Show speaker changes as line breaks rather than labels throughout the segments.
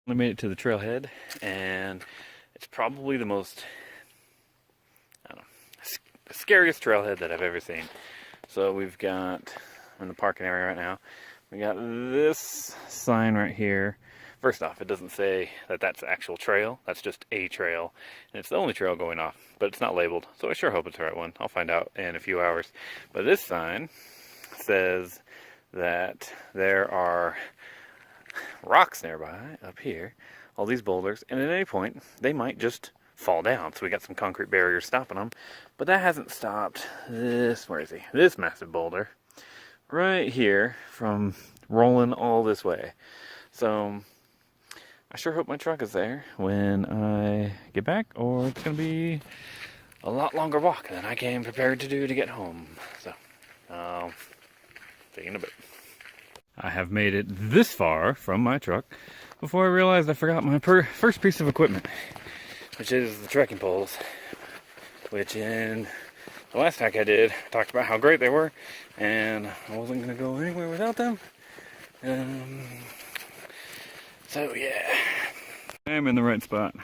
I made it to the trailhead, and it's probably the most, I don't know, scariest trailhead that I've ever seen. So we've got, I'm in the parking area right now, we got this sign right here. First off, it doesn't say that that's the actual trail, that's just a trail, and it's the only trail going off, but it's not labeled, so I sure hope it's the right one. I'll find out in a few hours. But this sign says that there are rocks nearby up here, all these boulders, and at any point they might just fall down. So we got some concrete barriers stopping them, but that hasn't stopped this, where is he? This massive boulder right here from rolling all this way. So I sure hope my truck is there when I get back, or it's gonna be a lot longer walk than I came prepared to do to get home. So see you in a bit. I have made it this far from my truck before I realized I forgot my first piece of equipment, which is the trekking poles, which in the last hack I did, I talked about how great they were, and I wasn't going to go anywhere without them. So yeah, I'm in the right spot.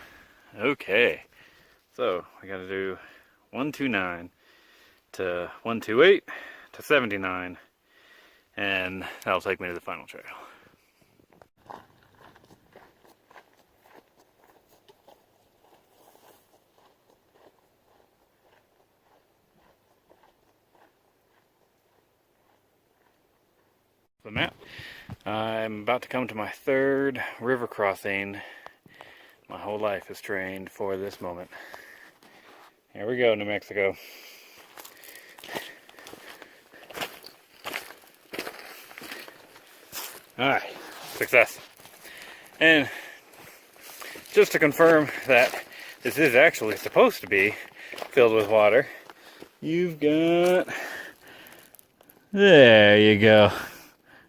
Okay, so I got to do 129 to 128 to 79. And that'll take me to the final trail. The map. I'm about to come to my third river crossing. My whole life is trained for this moment. Here we go, New Mexico. Alright, success. And just to confirm that this is actually supposed to be filled with water, you've got, there you go.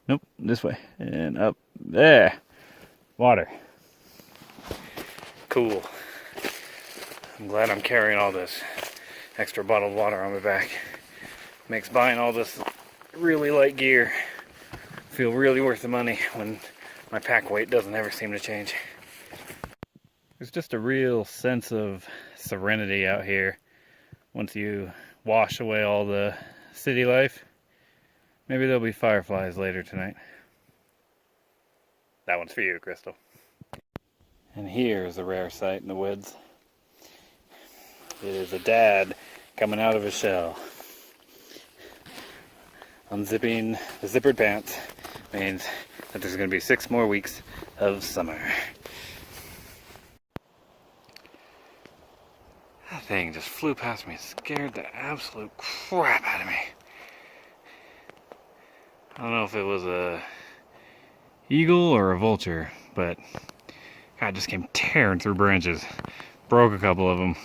Nope, this way and up there. Water. Cool. I'm glad I'm carrying all this extra bottled water on my back. Makes buying all this really light gear feel really worth the money when my pack weight doesn't ever seem to change. There's just a real sense of serenity out here once you wash away all the city life. Maybe there'll be fireflies later tonight. That one's for you, Crystal. And here's a rare sight in the woods. It is a dad coming out of his shell. Unzipping the zippered pants means that there's going to be 6 more weeks of summer. That thing just flew past me, scared the absolute crap out of me. I don't know if it was a eagle or a vulture, but God, just came tearing through branches. Broke a couple of them.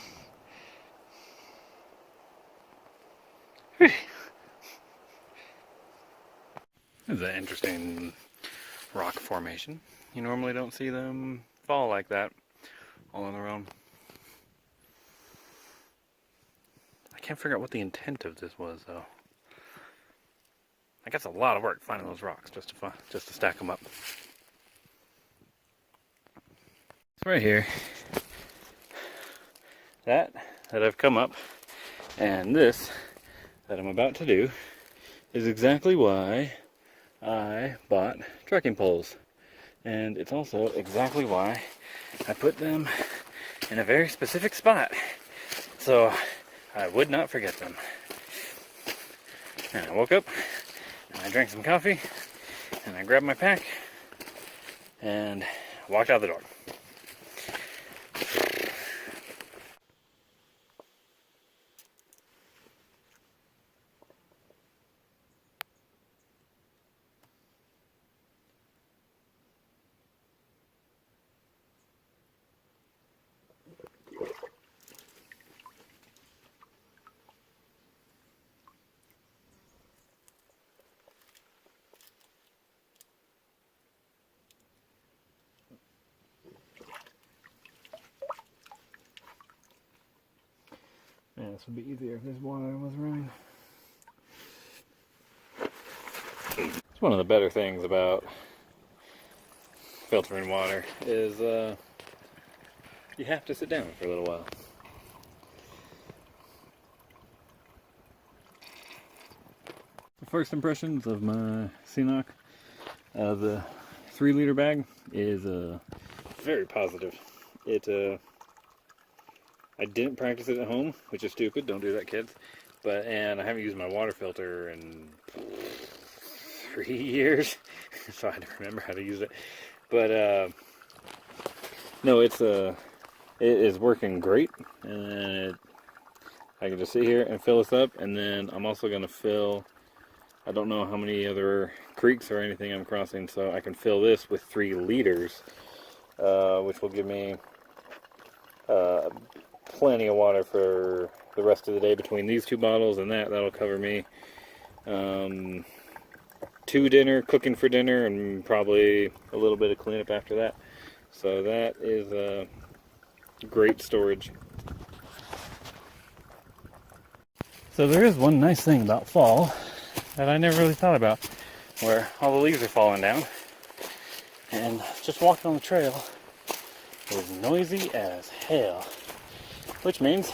This is an interesting rock formation. You normally don't see them fall like that all on their own. I can't figure out what the intent of this was, though. I guess a lot of work finding those rocks just to stack them up. It's right here. That I've come up, and this that I'm about to do is exactly why I bought trekking poles. And it's also exactly why I put them in a very specific spot, so I would not forget them. And I woke up, and I drank some coffee, and I grabbed my pack, and walked out the door. Yeah, this would be easier if this water was running. It's one of the better things about filtering water is you have to sit down for a little while. The first impressions of my CNOC, the 3-liter bag is very positive. I didn't practice it at home, which is stupid. Don't do that, kids. And I haven't used my water filter in 3 years, so I had to remember how to use it. But no, it is working great, and I can just sit here and fill this up, and then I'm also going to fill, I don't know how many other creeks or anything I'm crossing, so I can fill this with 3 liters, which will give me plenty of water for the rest of the day between these 2 bottles, and that'll cover me 2 cooking for dinner, and probably a little bit of cleanup after that. So that is great storage. So there is one nice thing about fall that I never really thought about, where all the leaves are falling down, and just walking on the trail is noisy as hell, which means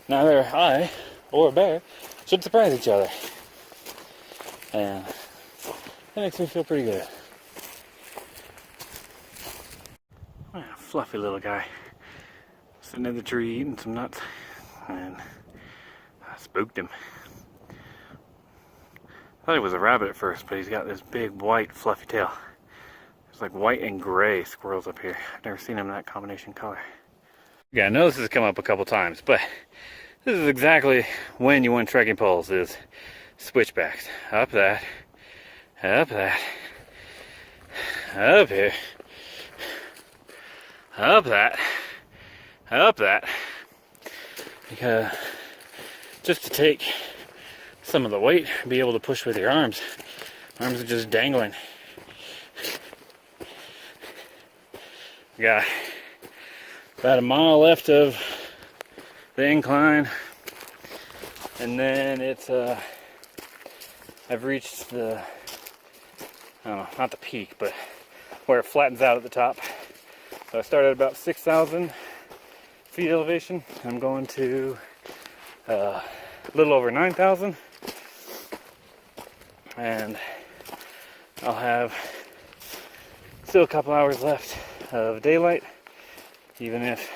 neither I or a bear should surprise each other, and that makes me feel pretty good. Fluffy little guy sitting in the tree eating some nuts, and I spooked him. I thought he was a rabbit at first, but he's got this big white fluffy tail. It's like white and gray squirrels up here. I've never seen them in that combination color. Yeah, I know this has come up a couple times, but this is exactly when you want trekking poles, is switchbacks. Up that, up that, up here, up that, up that. Because just to take some of the weight, be able to push with your arms. Arms are just dangling. Got about a mile left of the incline, and then it's I've reached the, I don't know, not the peak, but where it flattens out at the top. So I started at about 6,000 feet elevation. I'm going to a little over 9,000, and I'll have still a couple hours left of daylight, even if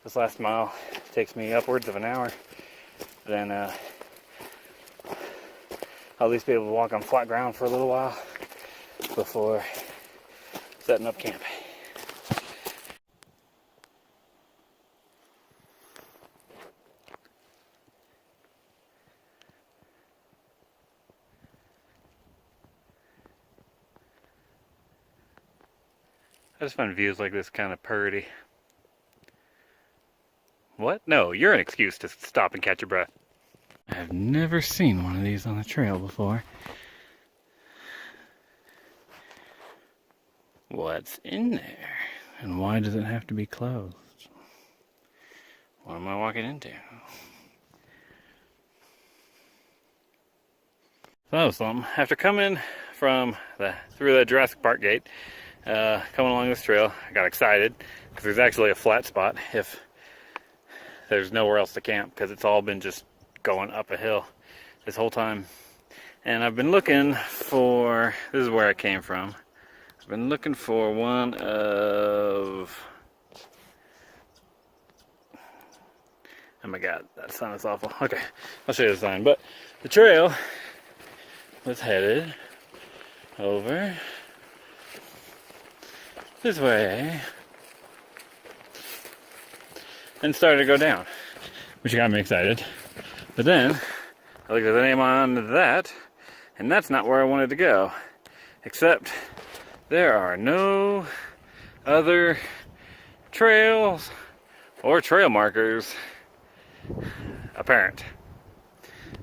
this last mile takes me upwards of an hour. Then I'll at least be able to walk on flat ground for a little while before setting up camp. I just find views like this kind of pretty. What? No, you're an excuse to stop and catch your breath. I've never seen one of these on the trail before. What's in there? And why does it have to be closed? What am I walking into? So that was something. After coming from through the Jurassic Park gate, coming along this trail, I got excited because there's actually a flat spot if there's nowhere else to camp, because it's all been just going up a hill this whole time. And I've been looking for, this is where I came from, I've been looking for one of, oh my god, that sign is awful. Okay, I'll show you the sign. But the trail was headed over this way and started to go down, which got me excited. But then I looked at the name on that, and that's not where I wanted to go. Except there are no other trails or trail markers apparent.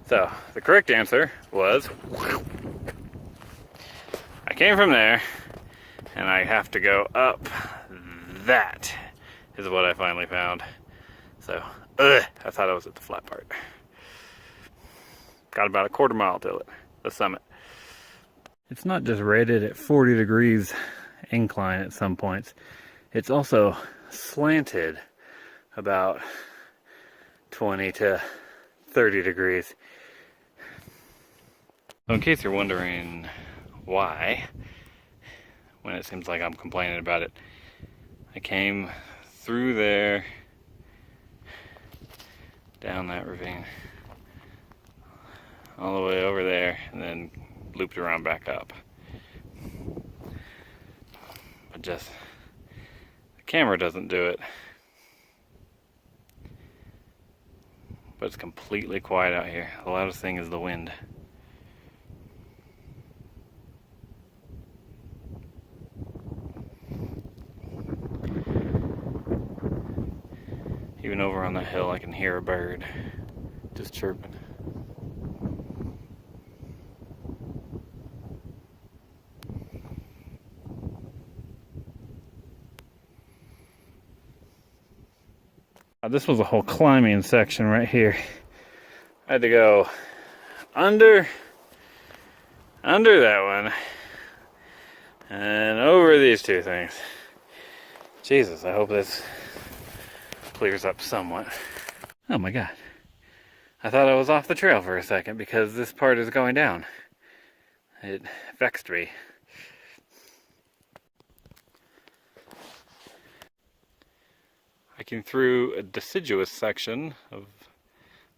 So the correct answer was, I came from there, and I have to go up. That is what I finally found. So, I thought I was at the flat part. Got about a quarter mile to it, the summit. It's not just rated at 40 degrees incline at some points. It's also slanted about 20 to 30 degrees. So in case you're wondering why, when it seems like I'm complaining about it, I came through there, down that ravine, all the way over there, and then looped around back up. But just, the camera doesn't do it. But it's completely quiet out here. The loudest thing is the wind. Even over on that hill I can hear a bird just chirping. This was a whole climbing section right here. I had to go under that one and over these two things. Jesus, I hope this clears up somewhat. Oh my god. I thought I was off the trail for a second because this part is going down. It vexed me. Hiking through a deciduous section of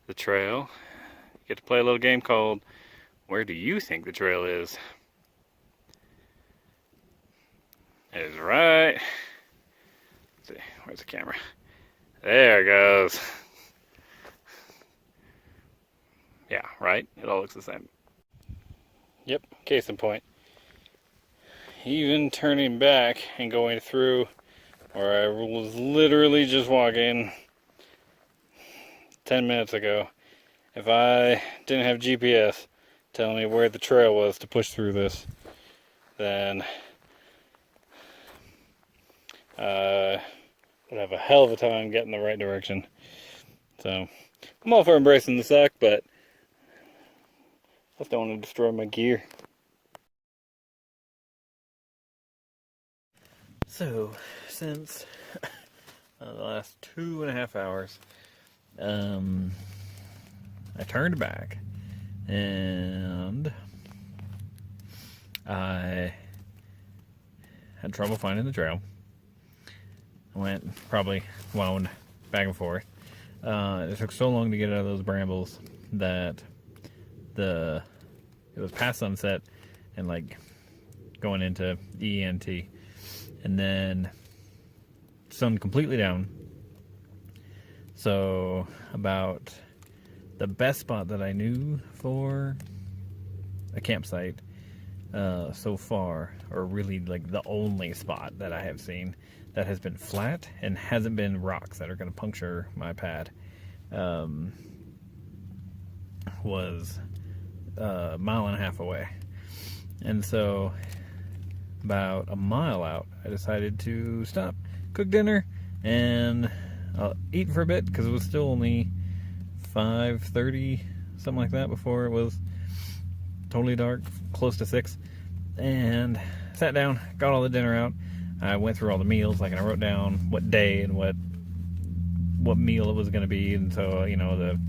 the trail. You get to play a little game called Where Do You Think the Trail Is? It is right. Let's see, where's the camera? There it goes. Yeah, right? It all looks the same. Yep, case in point. Even turning back and going through where I was literally just walking 10 minutes ago. If I didn't have GPS telling me where the trail was to push through this, then I would have a hell of a time getting the right direction. So, I'm all for embracing the suck, but I just don't want to destroy my gear. So, since the last 2.5 hours, I turned back and I had trouble finding the trail. I probably wound back and forth. It took so long to get out of those brambles that it was past sunset and like going into ENT. And then sun completely down. So about the best spot that I knew for a campsite so far, or really like the only spot that I have seen that has been flat and hasn't been rocks that are going to puncture my pad, was a 1.5 miles away. And so about a mile out, I decided to stop, cook dinner, and I'll eat for a bit because it was still only 5:30, something like that, before it was totally dark, close to 6. And sat down, got all the dinner out. I went through all the meals, like, and I wrote down what day and what meal it was going to be. And so, you know, the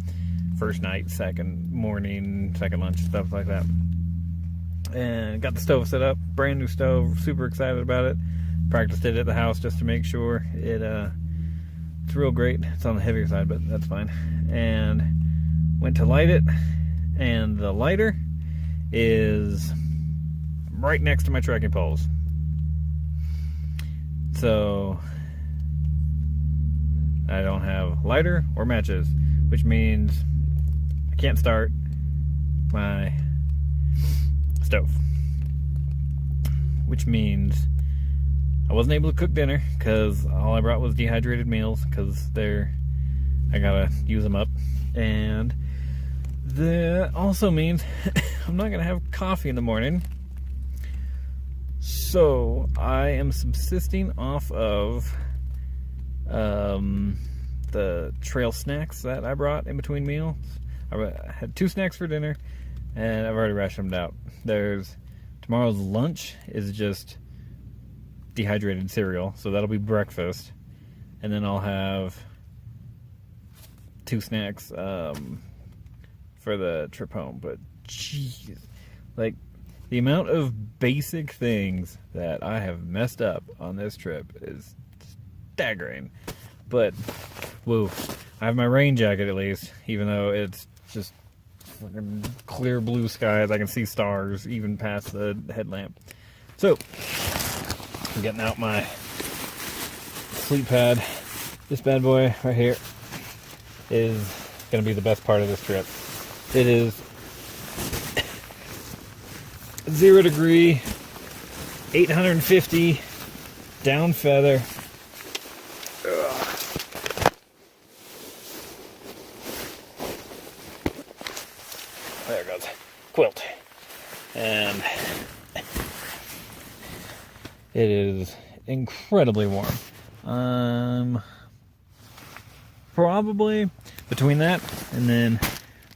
first night, second morning, second lunch, stuff like that. And got the stove set up, brand new stove, super excited about it. Practiced it at the house just to make sure. It's real great. It's on the heavier side, but that's fine. And went to light it, and the lighter is right next to my trekking poles. So I don't have lighter or matches, which means I can't start my stove, which means I wasn't able to cook dinner because all I brought was dehydrated meals because I gotta use them up. And that also means I'm not gonna have coffee in the morning. So I am subsisting off of the trail snacks that I brought in between meals. I had 2 snacks for dinner, and I've already rationed them out. Tomorrow's lunch is just
dehydrated cereal, so that'll be breakfast. And then I'll have 2 snacks for the trip home. But jeez, like the amount of basic things that I have messed up on this trip is staggering. But whoa, I have my rain jacket at least, even though it's just fucking clear blue skies. I can see stars even past the headlamp. So I'm getting out my sleep pad. This bad boy right here is going to be the best part of this trip. It is 0 degree, 850 down feather. There it goes. Quilt. And it is incredibly warm. Probably between that and then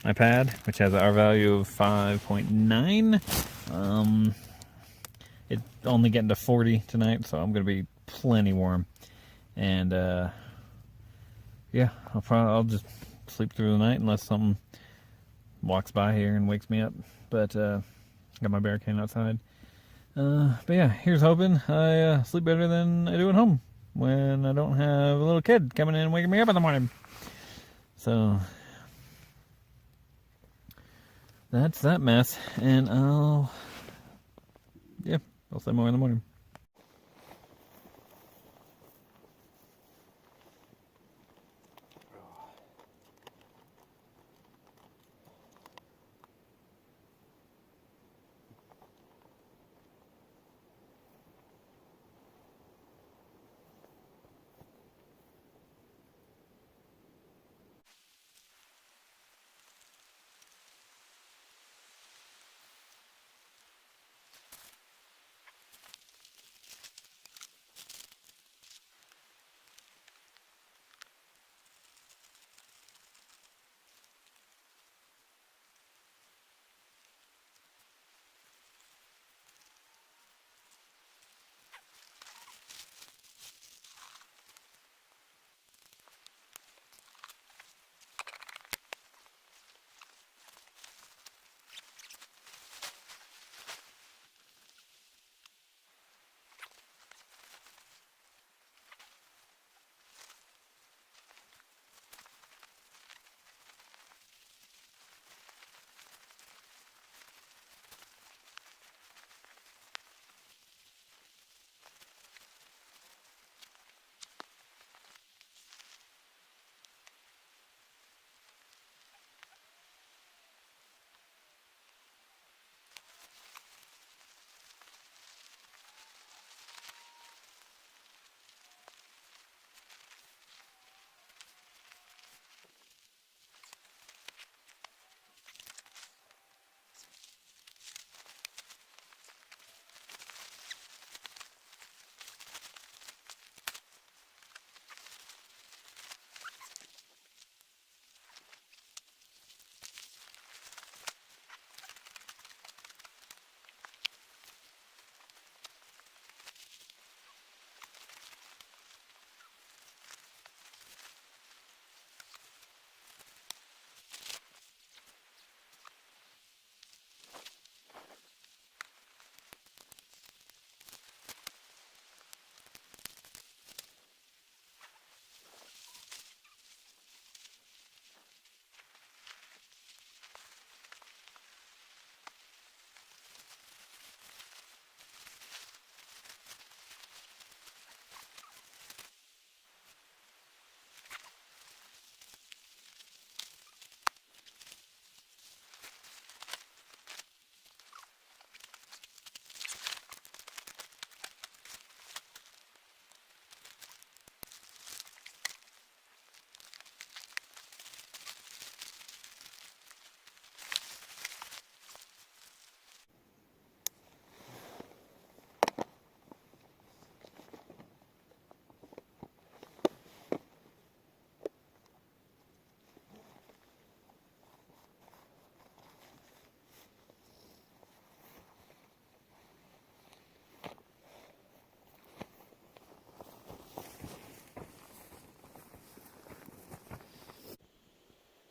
my pad, which has an R value of 5.9. It's only getting to 40 tonight, so I'm going to be plenty warm. And yeah, I'll just sleep through the night unless something walks by here and wakes me up. But got my barricade outside. But yeah, here's hoping I sleep better than I do at home when I don't have a little kid coming in and waking me up in the morning. So that's that mess, and I'll say more in the morning.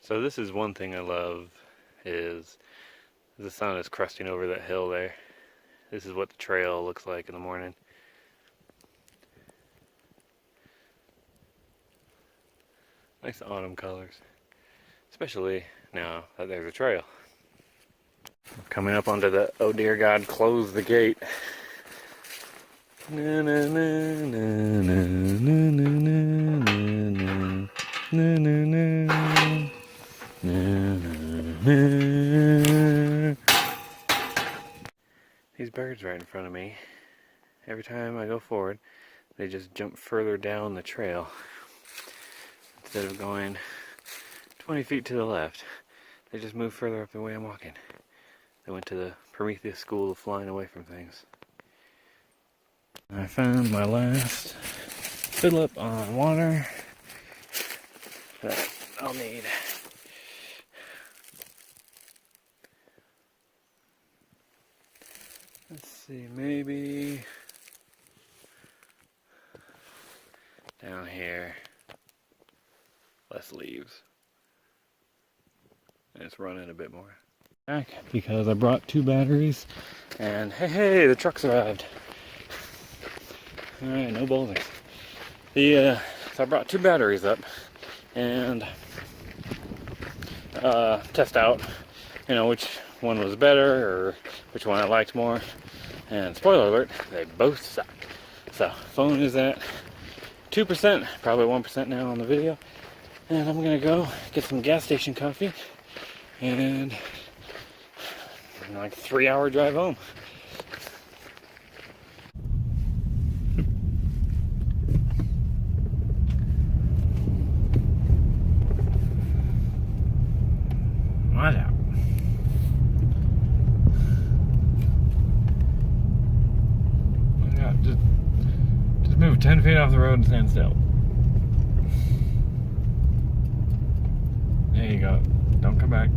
So this is one thing I love, is the sun is cresting over that hill there. This is what the trail looks like in the morning. Nice autumn colors, especially now that there's a trail. Coming up onto the "Oh dear God, close the gate." Na, na, na, na, na, na, na, na, na, na, na, na, na. These birds right in front of me, every time I go forward, they just jump further down the trail. Instead of going 20 feet to the left, they just move further up the way I'm walking. They went to the Prometheus school of flying away from things. I found my last fill up on water that I'll need. Let's see, maybe down here. Less leaves. And it's running a bit more. Back because I brought 2 batteries, and hey, the truck's arrived. Alright, no boulders. So I brought 2 batteries up and test out, which one was better or which one I liked more. And spoiler alert, they both suck. So phone is at 2%, probably 1% now on the video. And I'm gonna go get some gas station coffee and like a 3-hour drive home. Watch out. Just move 10 feet off the road and stand still. There you go. Don't come back.